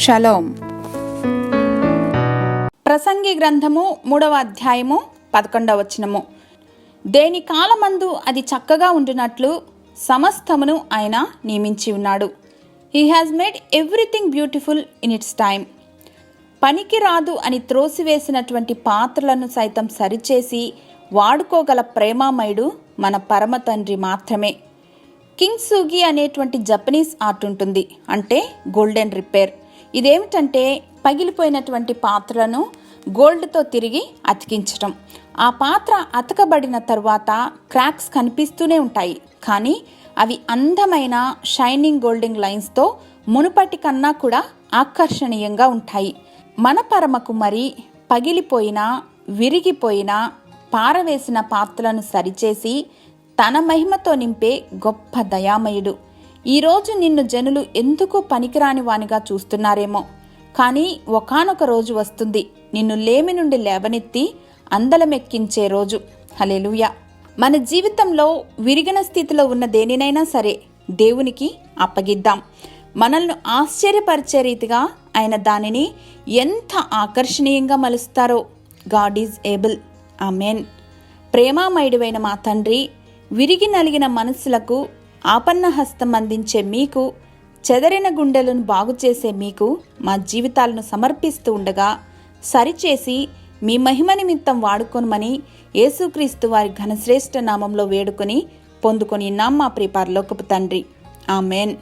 Shalom. ప్రసంగి గ్రంథము 3వ అధ్యాయము 11వ వచనము. దేని కాలమందు అది చక్కగా ఉండునట్లు సమస్తమును ఆయన నియమించి ఉన్నాడు. He has made everything beautiful in it's time. పనికి రాదు అని త్రోసివేసినటువంటి పాత్రలను సైతం సరిచేసి వాడుకోగల ప్రేమామయుడు మన పరమ తండ్రి మాత్రమే. కింగ్ సూగి అనేటువంటి జపనీస్ ఆర్ట్ ఉంటుంది, అంటే గోల్డెన్ రిపేర్. ఇదేమిటంటే పగిలిపోయినటువంటి పాత్రలను గోల్డ్తో తిరిగి అతికించటం. ఆ పాత్ర అతకబడిన తరువాత క్రాక్స్ కనిపిస్తూనే ఉంటాయి, కానీ అవి అందమైన షైనింగ్ గోల్డెన్ లైన్స్తో మునుపటి కన్నా కూడా ఆకర్షణీయంగా ఉంటాయి. మన పరమ కుమారి పగిలిపోయిన, విరిగిపోయిన, పారవేసిన పాత్రలను సరిచేసి తన మహిమతో నింపే గొప్ప దయామయుడు. ఈరోజు నిన్ను జనులు ఎందుకు పనికిరాని వానిగా చూస్తున్నారేమో, కానీ ఒకానొక రోజు వస్తుంది నిన్ను లేమి నుండి లేవనెత్తి అందలమెక్కించే రోజు. హల్లెలూయా. మన జీవితంలో విరిగిన స్థితిలో ఉన్న దేనినైనా సరే దేవునికి అప్పగిద్దాం. మనల్ని ఆశ్చర్యపరిచే రీతిగా ఆయన దానిని ఎంత ఆకర్షణీయంగా మలుస్తారో. God is able. ఆమెన్. ప్రేమామయుడైన మా తండ్రి, విరిగి నలిగిన మనసులకు ఆపన్న హస్తం అందించే మీకు, చెదరిన గుండెలను బాగుచేసే మీకు మా జీవితాలను సమర్పిస్తూ ఉండగా సరిచేసి మీ మహిమ నిమిత్తం వాడుకొనమని యేసుక్రీస్తు వారి ఘనశ్రేష్ఠ నామంలో వేడుకొని పొందుకొని మా ప్రియ పరలోకపు తండ్రి. ఆమెన్.